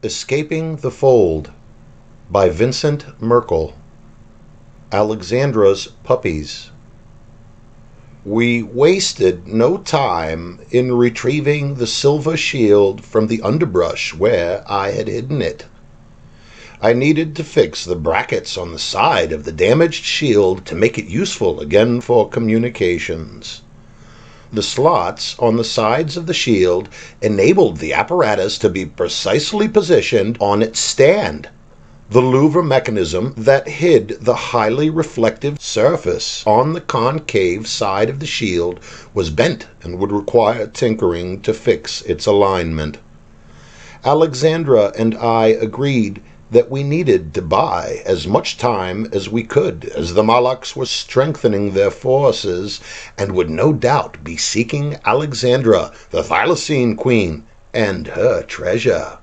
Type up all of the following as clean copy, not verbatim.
Escaping the Fold by Vincent Merkel. Alexandra's Puppies. We wasted no time in retrieving the silver shield from the underbrush where I had hidden it. I needed to fix the brackets on the side of the damaged shield to make it useful again for communications. The slots on the sides of the shield enabled the apparatus to be precisely positioned on its stand. The louver mechanism that hid the highly reflective surface on the concave side of the shield was bent and would require tinkering to fix its alignment. Alexandra and I agreed that we needed to buy as much time as we could, as the Malaks were strengthening their forces and would no doubt be seeking Alexandra, the thylacine queen, and her treasure.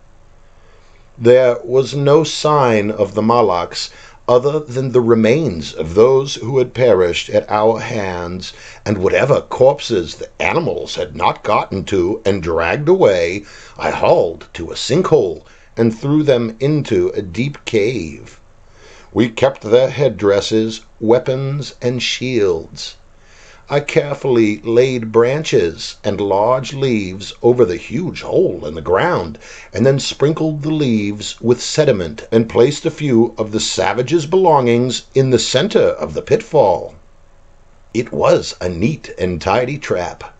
There was no sign of the Malaks other than the remains of those who had perished at our hands, and whatever corpses the animals had not gotten to and dragged away, I hauled to a sinkhole and threw them into a deep cave. We kept their headdresses, weapons, and shields. I carefully laid branches and large leaves over the huge hole in the ground, and then sprinkled the leaves with sediment and placed a few of the savages' belongings in the center of the pitfall. It was a neat and tidy trap.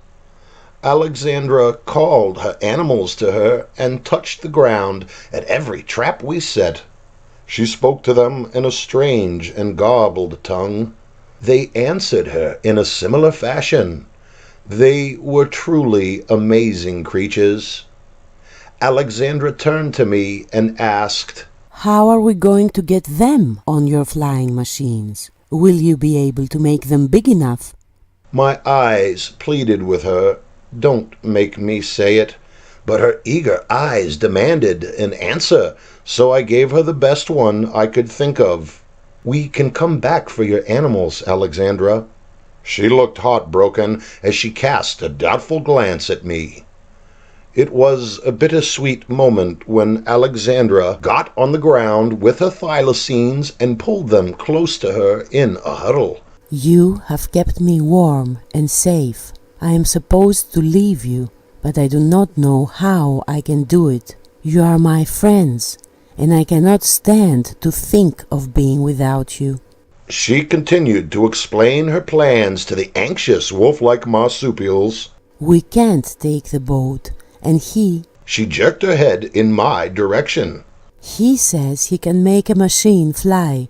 Alexandra called her animals to her and touched the ground at every trap we set. She spoke to them in a strange and garbled tongue. They answered her in a similar fashion. They were truly amazing creatures. Alexandra turned to me and asked, "How are we going to get them on your flying machines? Will you be able to make them big enough?" My eyes pleaded with her. Don't make me say it. But her eager eyes demanded an answer, so I gave her the best one I could think of. "We can come back for your animals, Alexandra." She looked heartbroken as she cast a doubtful glance at me. It was a bittersweet moment when Alexandra got on the ground with her thylacines and pulled them close to her in a huddle. "You have kept me warm and safe. I am supposed to leave you, but I do not know how I can do it. You are my friends, and I cannot stand to think of being without you." She continued to explain her plans to the anxious wolf-like marsupials. "We can't take the boat, and She jerked her head in my direction. he says he can make a machine fly,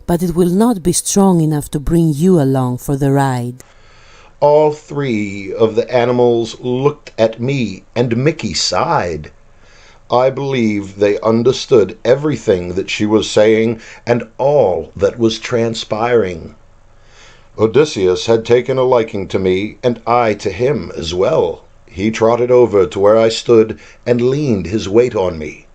but it will not be strong enough to bring you along for the ride." All three of the animals looked at me, and Mickey sighed. I believe they understood everything that she was saying and all that was transpiring. Odysseus had taken a liking to me, and I to him as well. He trotted over to where I stood and leaned his weight on me.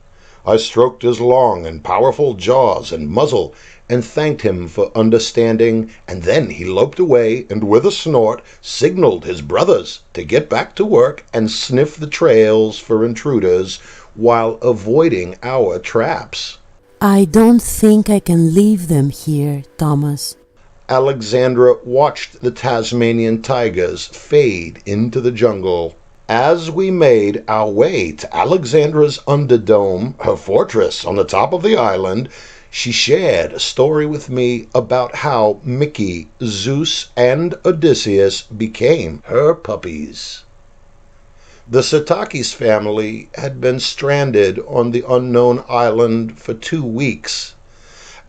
I stroked his long and powerful jaws and muzzle and thanked him for understanding, and then he loped away and with a snort signaled his brothers to get back to work and sniff the trails for intruders while avoiding our traps. "I don't think I can leave them here, Thomas." Alexandra watched the Tasmanian tigers fade into the jungle. As we made our way to Alexandra's underdome, her fortress on the top of the island, she shared a story with me about how Mickey, Zeus, and Odysseus became her puppies. The Satakis family had been stranded on the unknown island for 2 weeks.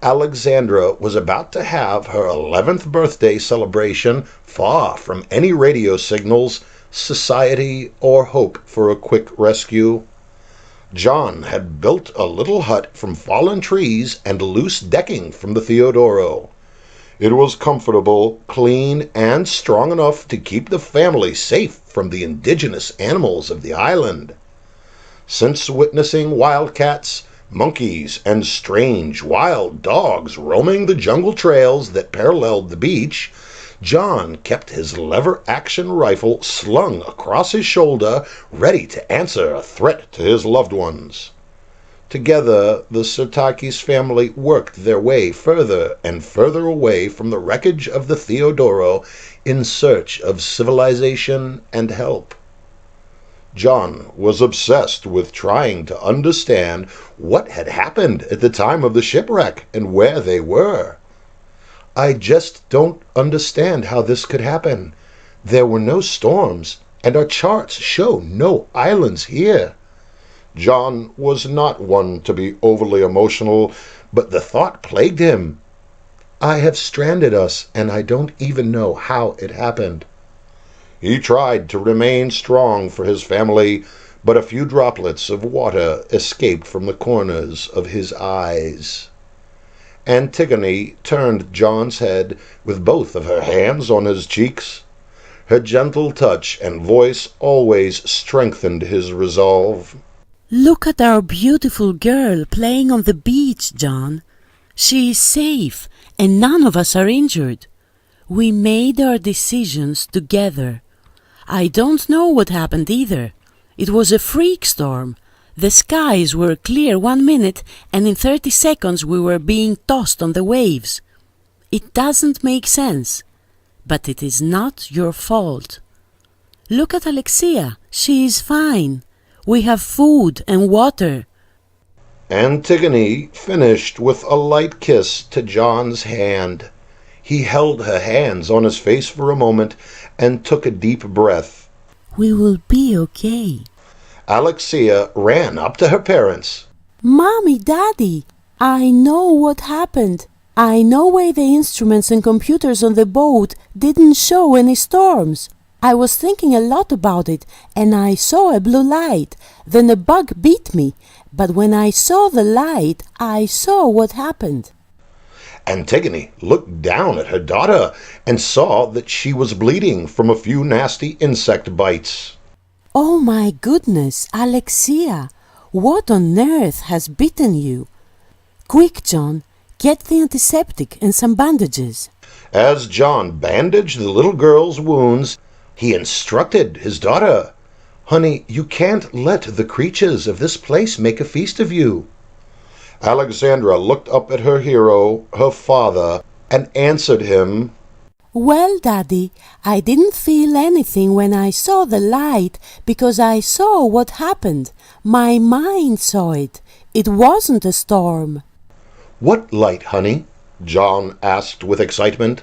Alexandra was about to have her 11th birthday celebration far from any radio signals, society, or hope for a quick rescue. John had built a little hut from fallen trees and loose decking from the Theodoro. It was comfortable, clean, and strong enough to keep the family safe from the indigenous animals of the island. Since witnessing wildcats, monkeys, and strange wild dogs roaming the jungle trails that paralleled the beach, John kept his lever-action rifle slung across his shoulder, ready to answer a threat to his loved ones. Together, the Sirtakis family worked their way further and further away from the wreckage of the Theodoro in search of civilization and help. John was obsessed with trying to understand what had happened at the time of the shipwreck and where they were. "I just don't understand how this could happen. There were no storms, and our charts show no islands here." John was not one to be overly emotional, but the thought plagued him. "I have stranded us, and I don't even know how it happened." He tried to remain strong for his family, but a few droplets of water escaped from the corners of his eyes. Antigone turned John's head with both of her hands on his cheeks. Her gentle touch and voice always strengthened his resolve. Look at our beautiful girl playing on the beach, John. She is safe, and none of us are injured. We made our decisions together. I don't know what happened either. It was a freak storm. The skies were clear 1 minute, and in 30 seconds we were being tossed on the waves. It doesn't make sense, but it is not your fault. Look at Alexia. She is fine. We have food and water. Antigone finished with a light kiss to John's hand. He held her hands on his face for a moment and took a deep breath. We will be okay. Alexia ran up to her parents. Mommy, Daddy, I know what happened. I know why the instruments and computers on the boat didn't show any storms. I was thinking a lot about it, and I saw a blue light. Then a bug bit me. But when I saw the light, I saw what happened. Antigone looked down at her daughter and saw that she was bleeding from a few nasty insect bites. Oh my goodness, Alexia, what on earth has bitten you? Quick, John, get the antiseptic and some bandages. As John bandaged the little girl's wounds, he instructed his daughter, "Honey, you can't let the creatures of this place make a feast of you." Alexandra looked up at her hero, her father, and answered him, Well, Daddy, I didn't feel anything when I saw the light because I saw what happened. My mind saw it. It wasn't a storm. "What light, honey?" John asked with excitement.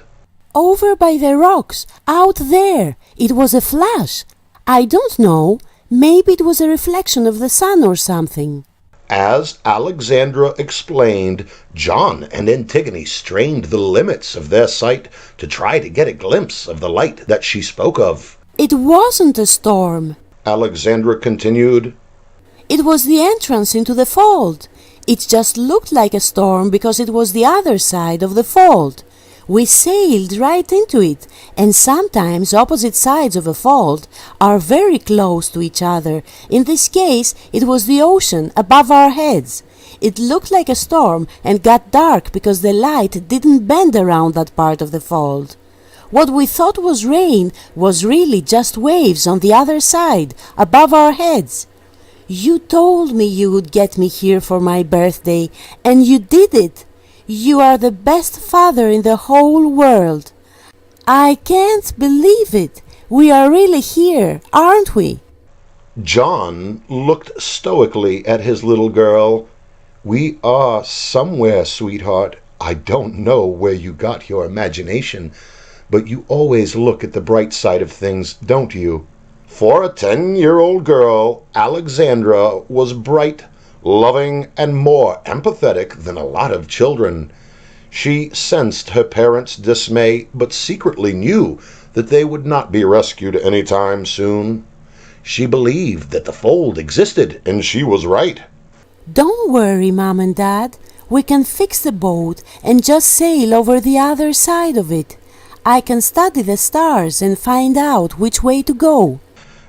Over by the rocks, out there. It was a flash. I don't know. Maybe it was a reflection of the sun or something. As Alexandra explained, John and Antigone strained the limits of their sight to try to get a glimpse of the light that she spoke of. It wasn't a storm. Alexandra continued, It was the entrance into the fold. It just looked like a storm because it was the other side of the fold. We sailed right into it, and sometimes opposite sides of a fold are very close to each other. In this case, it was the ocean above our heads. It looked like a storm and got dark because the light didn't bend around that part of the fold. What we thought was rain was really just waves on the other side, above our heads. You told me you would get me here for my birthday, and you did it. You are the best father in the whole world. I can't believe it. We are really here, aren't we? John looked stoically at his little girl. "We are somewhere, sweetheart. I don't know where you got your imagination, but you always look at the bright side of things, don't you?" For a 10-year-old girl, Alexandra was bright, loving, and more empathetic than a lot of children. She sensed her parents' dismay, but secretly knew that they would not be rescued any time soon. She believed that the fold existed, and she was right. Don't worry, Mom and Dad. We can fix the boat and just sail over the other side of it. I can study the stars and find out which way to go.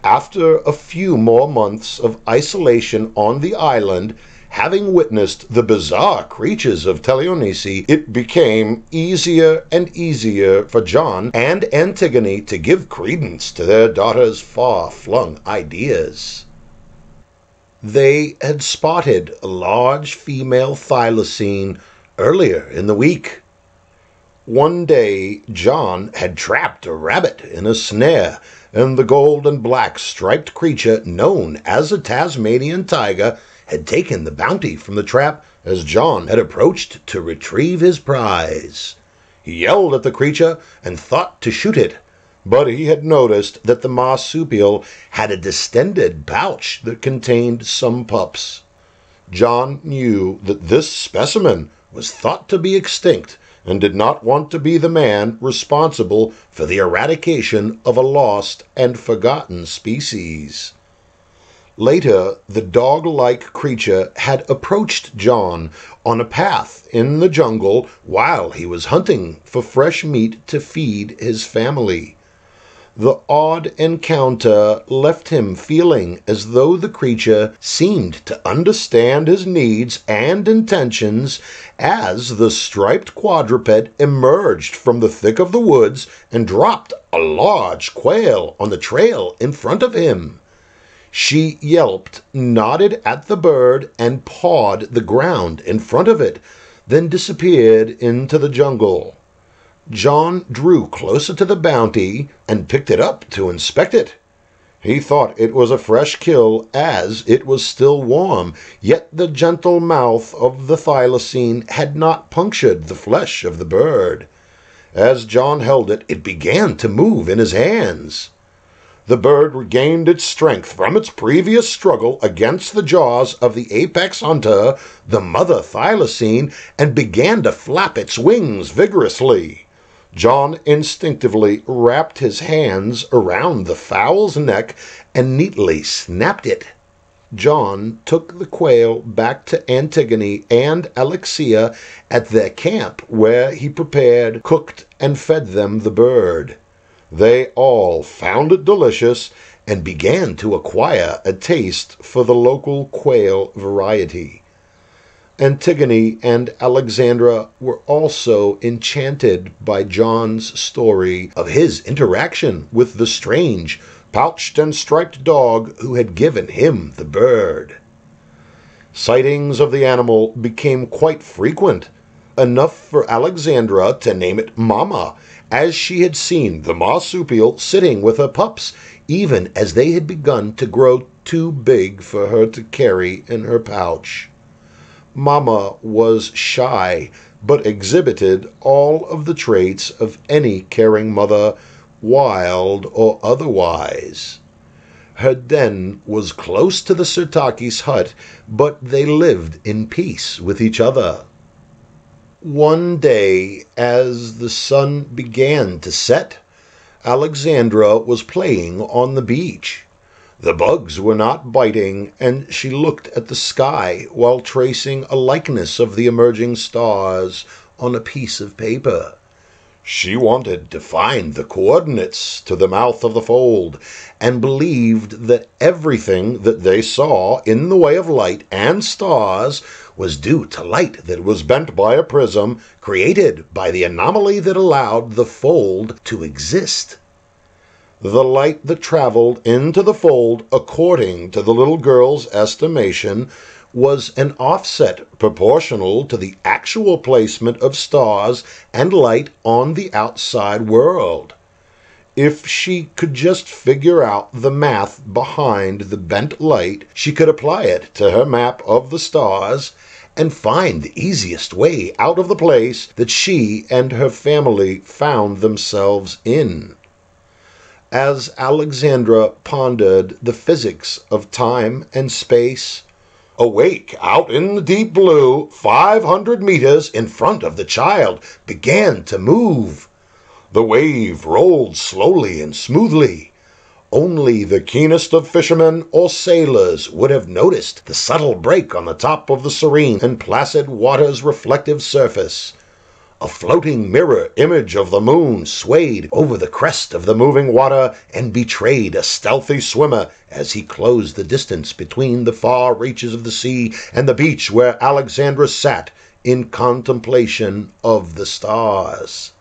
After a few more months of isolation on the island, having witnessed the bizarre creatures of Thylacines, it became easier and easier for John and Antigone to give credence to their daughter's far-flung ideas. They had spotted a large female thylacine earlier in the week. One day, John had trapped a rabbit in a snare, and the gold and black striped creature known as a Tasmanian tiger had taken the bounty from the trap as John had approached to retrieve his prize. He yelled at the creature and thought to shoot it, but he had noticed that the marsupial had a distended pouch that contained some pups. John knew that this specimen was thought to be extinct and did not want to be the man responsible for the eradication of a lost and forgotten species. Later, the dog-like creature had approached John on a path in the jungle while he was hunting for fresh meat to feed his family. The odd encounter left him feeling as though the creature seemed to understand his needs and intentions as the striped quadruped emerged from the thick of the woods and dropped a large quail on the trail in front of him. She yelped, nodded at the bird, and pawed the ground in front of it, then disappeared into the jungle. John drew closer to the bounty and picked it up to inspect it. He thought it was a fresh kill as it was still warm, yet the gentle mouth of the thylacine had not punctured the flesh of the bird. As John held it, it began to move in his hands. The bird regained its strength from its previous struggle against the jaws of the apex hunter, the mother thylacine, and began to flap its wings vigorously. John instinctively wrapped his hands around the fowl's neck and neatly snapped it. John took the quail back to Antigone and Alexia at their camp, where he prepared, cooked, and fed them the bird. They all found it delicious and began to acquire a taste for the local quail variety. Antigone and Alexandra were also enchanted by John's story of his interaction with the strange, pouched and striped dog who had given him the bird. Sightings of the animal became quite frequent, enough for Alexandra to name it Mama, as she had seen the marsupial sitting with her pups, even as they had begun to grow too big for her to carry in her pouch. Mama was shy, but exhibited all of the traits of any caring mother, wild or otherwise. Her den was close to the Sirtakis' hut, but they lived in peace with each other. One day, as the sun began to set, Alexandra was playing on the beach. The bugs were not biting, and she looked at the sky while tracing a likeness of the emerging stars on a piece of paper. She wanted to find the coordinates to the mouth of the fold, and believed that everything that they saw in the way of light and stars was due to light that was bent by a prism created by the anomaly that allowed the fold to exist. The light that traveled into the fold, according to the little girl's estimation, was an offset proportional to the actual placement of stars and light on the outside world. If she could just figure out the math behind the bent light, she could apply it to her map of the stars and find the easiest way out of the place that she and her family found themselves in. As Alexandra pondered the physics of time and space, a wake out in the deep blue, 500 meters in front of the child, began to move. The wave rolled slowly and smoothly. Only the keenest of fishermen or sailors would have noticed the subtle break on the top of the serene and placid water's reflective surface. A floating mirror image of the moon swayed over the crest of the moving water and betrayed a stealthy swimmer as he closed the distance between the far reaches of the sea and the beach where Alexandra sat in contemplation of the stars.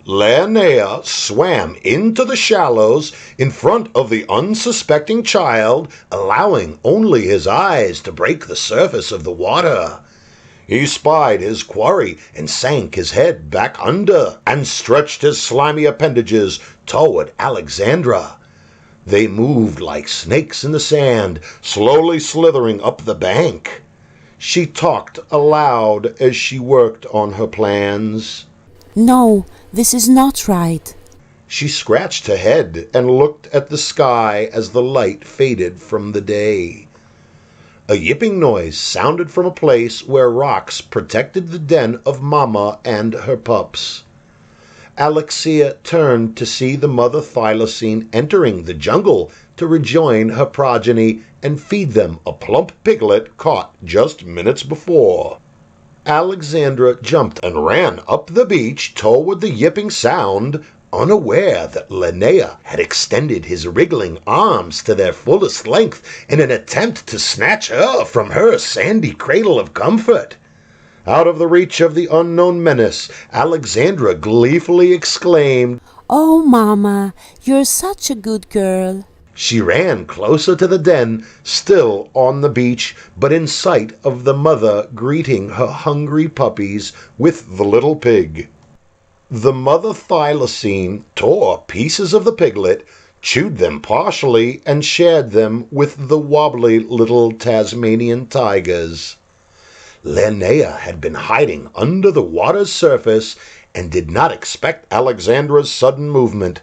Linnea swam into the shallows in front of the unsuspecting child, allowing only his eyes to break the surface of the water. He spied his quarry and sank his head back under and stretched his slimy appendages toward Alexandra. They moved like snakes in the sand, slowly slithering up the bank. She talked aloud as she worked on her plans. No, this is not right. She scratched her head and looked at the sky as the light faded from the day. A yipping noise sounded from a place where rocks protected the den of Mama and her pups. Alexia turned to see the mother thylacine entering the jungle to rejoin her progeny and feed them a plump piglet caught just minutes before. Alexandra jumped and ran up the beach toward the yipping sound, unaware that Linnea had extended his wriggling arms to their fullest length in an attempt to snatch her from her sandy cradle of comfort. Out of the reach of the unknown menace, Alexandra gleefully exclaimed, "Oh, Mama, you're such a good girl." She ran closer to the den, still on the beach, but in sight of the mother greeting her hungry puppies with the little pig. The mother thylacine tore pieces of the piglet, chewed them partially, and shared them with the wobbly little Tasmanian tigers. Linnea had been hiding under the water's surface and did not expect Alexandra's sudden movement.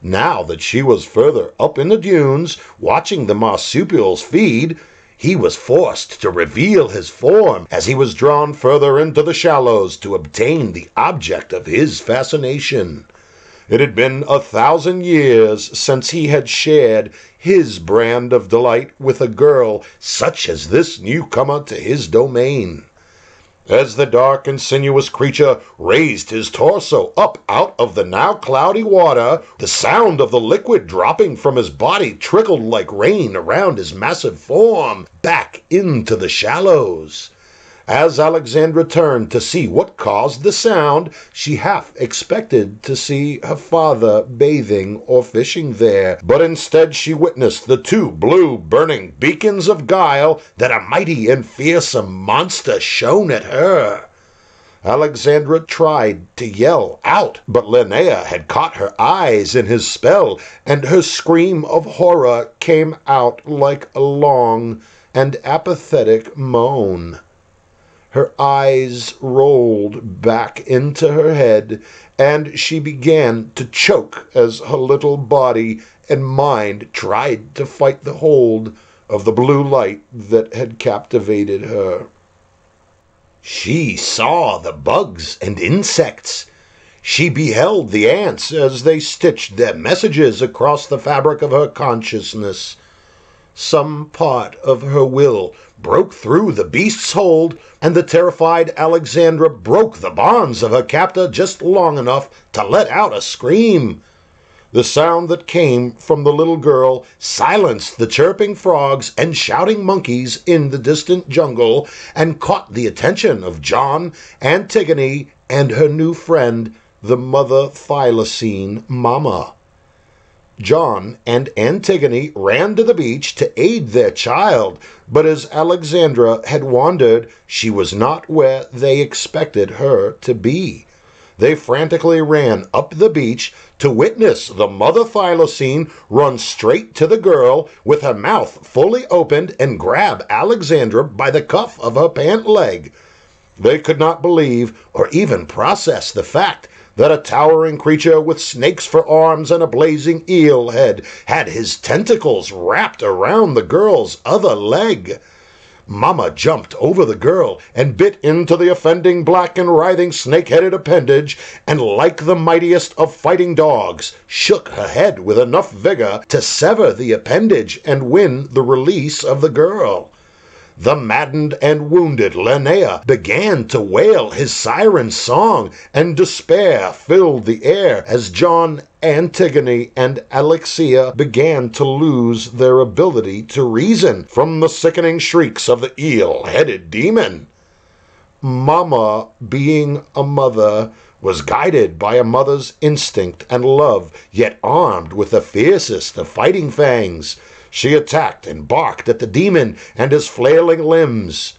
Now that she was further up in the dunes, watching the marsupials feed, he was forced to reveal his form as he was drawn further into the shallows to obtain the object of his fascination. It had been 1,000 years since he had shared his brand of delight with a girl such as this newcomer to his domain. As the dark and sinuous creature raised his torso up out of the now cloudy water, the sound of the liquid dropping from his body trickled like rain around his massive form, back into the shallows. As Alexandra turned to see what caused the sound, she half expected to see her father bathing or fishing there, but instead she witnessed the two blue burning beacons of guile that a mighty and fearsome monster shone at her. Alexandra tried to yell out, but Linnea had caught her eyes in his spell, and her scream of horror came out like a long and apathetic moan. Her eyes rolled back into her head, and she began to choke as her little body and mind tried to fight the hold of the blue light that had captivated her. She saw the bugs and insects. She beheld the ants as they stitched their messages across the fabric of her consciousness. Some part of her will broke through the beast's hold, and the terrified Alexandra broke the bonds of her captor just long enough to let out a scream. The sound that came from the little girl silenced the chirping frogs and shouting monkeys in the distant jungle and caught the attention of John, Antigone, and her new friend, the mother thylacine Mama. John and Antigone ran to the beach to aid their child, but as Alexandra had wandered, she was not where they expected her to be. They frantically ran up the beach to witness the mother thylacine run straight to the girl with her mouth fully opened and grab Alexandra by the cuff of her pant leg. They could not believe or even process the fact that a towering creature with snakes for arms and a blazing eel head had his tentacles wrapped around the girl's other leg. Mama jumped over the girl and bit into the offending black and writhing snake-headed appendage, and like the mightiest of fighting dogs, shook her head with enough vigor to sever the appendage and win the release of the girl. The maddened and wounded Linnea began to wail his siren song, and despair filled the air as John, Antigone, and Alexia began to lose their ability to reason from the sickening shrieks of the eel-headed demon. Mama, being a mother, was guided by a mother's instinct and love, yet armed with the fiercest of fighting fangs. She attacked and barked at the demon and his flailing limbs.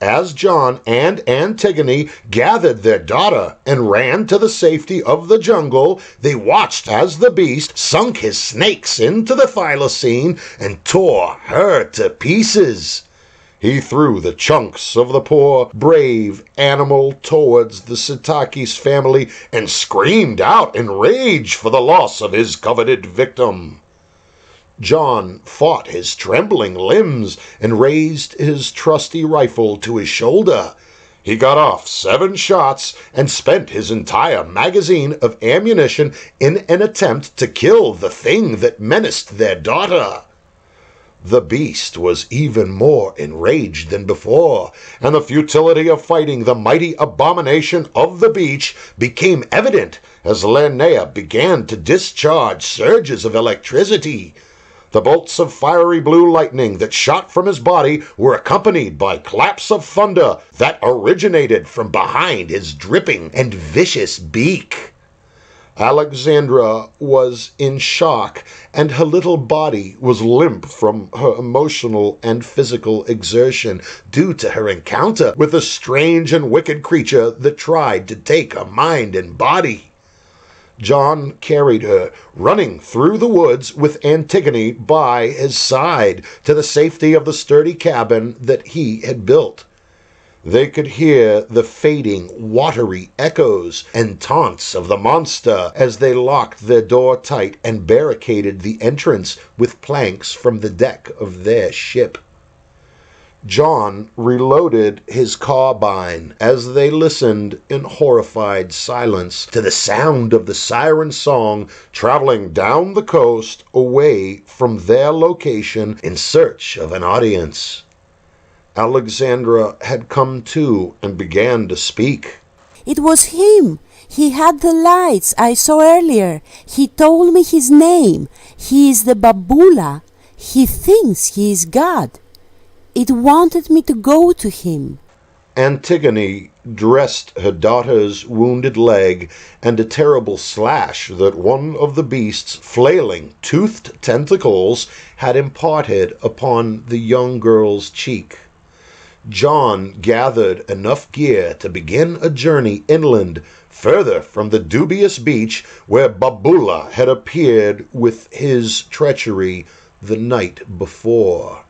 As John and Antigone gathered their daughter and ran to the safety of the jungle, they watched as the beast sunk his snakes into the thylacine and tore her to pieces. He threw the chunks of the poor, brave animal towards the Sitake's family and screamed out in rage for the loss of his coveted victim. John fought his trembling limbs and raised his trusty rifle to his shoulder. He got off 7 shots and spent his entire magazine of ammunition in an attempt to kill the thing that menaced their daughter. The beast was even more enraged than before, and the futility of fighting the mighty abomination of the beach became evident as Linnea began to discharge surges of electricity. The bolts of fiery blue lightning that shot from his body were accompanied by claps of thunder that originated from behind his dripping and vicious beak. Alexandra was in shock, and her little body was limp from her emotional and physical exertion due to her encounter with a strange and wicked creature that tried to take her mind and body. John carried her, running through the woods with Antigone by his side, to the safety of the sturdy cabin that he had built. They could hear the fading, watery echoes and taunts of the monster as they locked their door tight and barricaded the entrance with planks from the deck of their ship. John reloaded his carbine as they listened in horrified silence to the sound of the siren song traveling down the coast away from their location in search of an audience. Alexandra had come to and began to speak. It was him. He had the lights I saw earlier. He told me his name. He is the Babula. He thinks he is God. It wanted me to go to him. Antigone dressed her daughter's wounded leg and a terrible slash that one of the beast's flailing, toothed tentacles had imparted upon the young girl's cheek. John gathered enough gear to begin a journey inland, further from the dubious beach where Babula had appeared with his treachery the night before.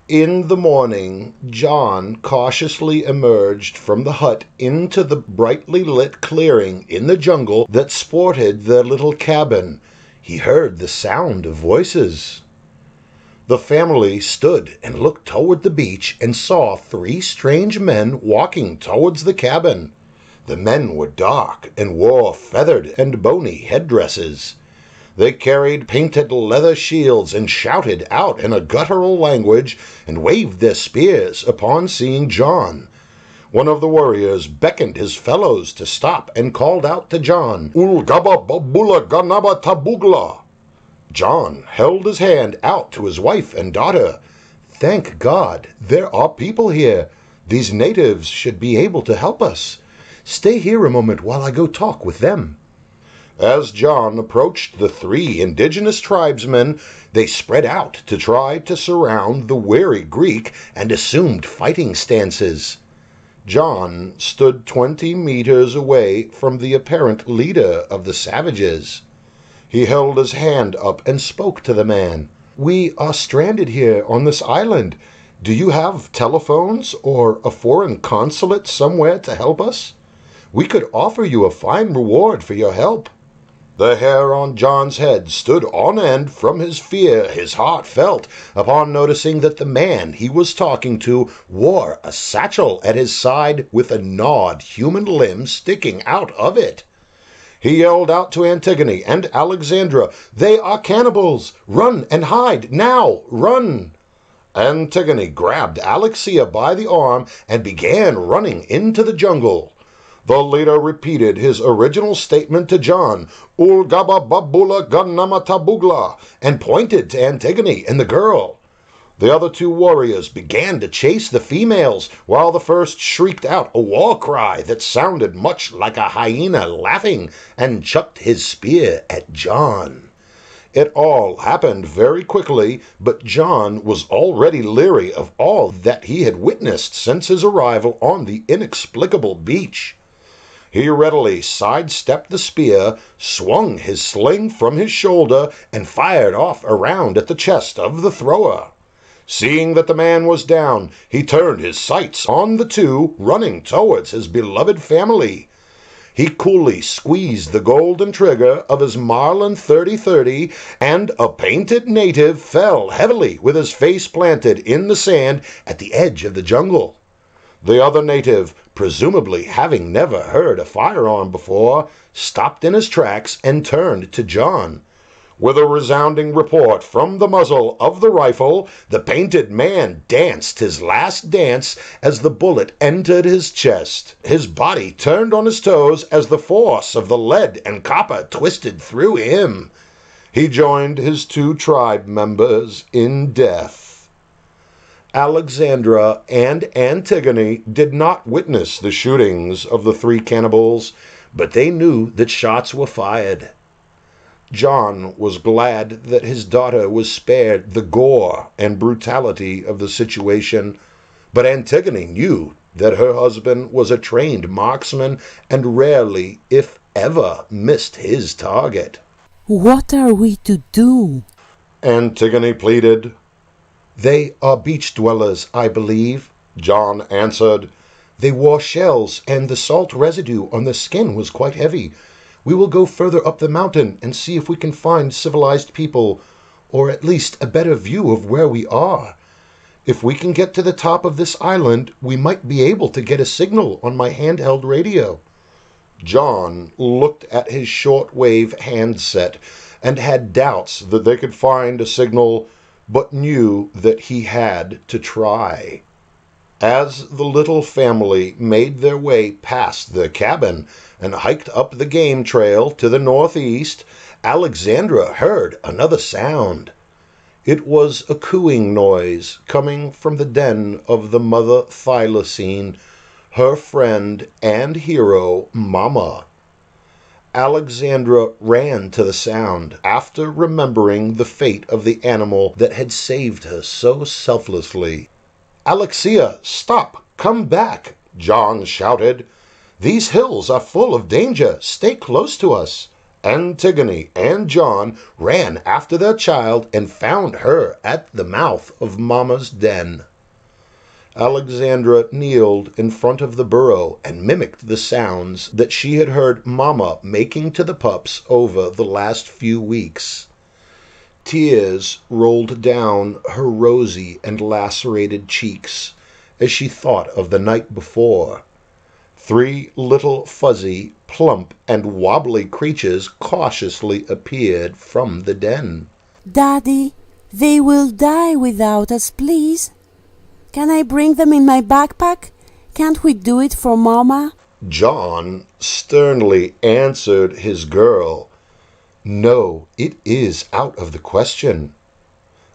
In the morning, John cautiously emerged from the hut into the brightly lit clearing in the jungle that sported their little cabin. He heard the sound of voices. The family stood and looked toward the beach and saw 3 strange men walking towards the cabin. The men were dark and wore feathered and bony headdresses. They carried painted leather shields and shouted out in a guttural language and waved their spears upon seeing John. One of the warriors beckoned his fellows to stop and called out to John, "Ulgaba babula ganaba tabugla." John held his hand out to his wife and daughter. "Thank God, there are people here. These natives should be able to help us. Stay here a moment while I go talk with them." As John approached the 3 indigenous tribesmen, they spread out to try to surround the wary Greek and assumed fighting stances. John stood 20 meters away from the apparent leader of the savages. He held his hand up and spoke to the man. "We are stranded here on this island. Do you have telephones or a foreign consulate somewhere to help us? We could offer you a fine reward for your help." The hair on John's head stood on end from his fear his heart felt upon noticing that the man he was talking to wore a satchel at his side with a gnawed human limb sticking out of it. He yelled out to Antigone and Alexandra, "They are cannibals! Run and hide! Now! Run!" Antigone grabbed Alexia by the arm and began running into the jungle. The leader repeated his original statement to John, "Ulgaba babula ganama tabugla," and pointed to Antigone and the girl. The other two warriors began to chase the females, while the first shrieked out a war cry that sounded much like a hyena laughing and chucked his spear at John. It all happened very quickly, but John was already leery of all that he had witnessed since his arrival on the inexplicable beach. He readily sidestepped the spear, swung his sling from his shoulder, and fired off around at the chest of the thrower. Seeing that the man was down, he turned his sights on the two running towards his beloved family. He coolly squeezed the golden trigger of his Marlin 30-30, and a painted native fell heavily with his face planted in the sand at the edge of the jungle. The other native, presumably having never heard a firearm before, stopped in his tracks and turned to John. With a resounding report from the muzzle of the rifle, the painted man danced his last dance as the bullet entered his chest. His body turned on his toes as the force of the lead and copper twisted through him. He joined his two tribe members in death. Alexandra and Antigone did not witness the shootings of the three cannibals, but they knew that shots were fired. John was glad that his daughter was spared the gore and brutality of the situation, but Antigone knew that her husband was a trained marksman and rarely, if ever, missed his target. What are we to do? Antigone pleaded. They are beach dwellers, I believe, John answered. They wore shells, and the salt residue on their skin was quite heavy. We will go further up the mountain and see if we can find civilized people, or at least a better view of where we are. If we can get to the top of this island, we might be able to get a signal on my handheld radio. John looked at his shortwave handset and had doubts that they could find a signal, but knew that he had to try. As the little family made their way past the cabin and hiked up the game trail to the northeast, Alexandra heard another sound. It was a cooing noise coming from the den of the mother thylacine, her friend and hero, Mama. Alexandra ran to the sound, after remembering the fate of the animal that had saved her so selflessly. "Alexia, stop! Come back!" John shouted. "These hills are full of danger. Stay close to us." Antigone and John ran after their child and found her at the mouth of Mama's den. Alexandra kneeled in front of the burrow and mimicked the sounds that she had heard Mama making to the pups over the last few weeks. Tears rolled down her rosy and lacerated cheeks as she thought of the night before. Three little fuzzy, plump, and wobbly creatures cautiously appeared from the den. Daddy, they will die without us, please. Can I bring them in my backpack? Can't we do it for Mama? John sternly answered his girl. "No, it is out of the question."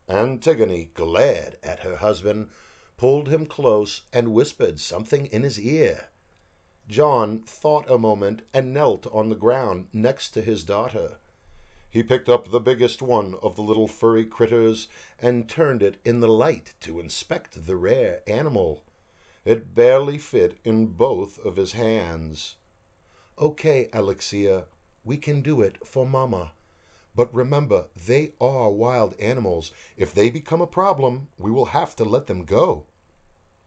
Antigone glared at her husband, pulled him close, and whispered something in his ear. John thought a moment and knelt on the ground next to his daughter. He picked up the biggest one of the little furry critters and turned it in the light to inspect the rare animal. It barely fit in both of his hands. "Okay, Alexia, we can do it for Mama. But remember, they are wild animals. If they become a problem, we will have to let them go."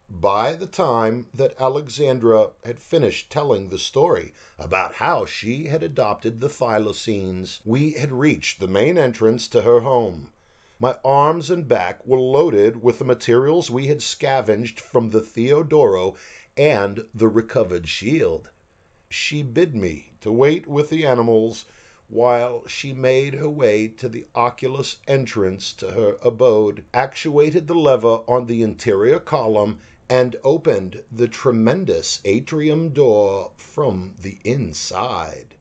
By the time that Alexandra had finished telling the story about how she had adopted the thylacines, we had reached the main entrance to her home. My arms and back were loaded with the materials we had scavenged from the Theodoro and the recovered shield. She bid me to wait with the animals while she made her way to the oculus entrance to her abode, actuated the lever on the interior column, and opened the tremendous atrium door from the inside.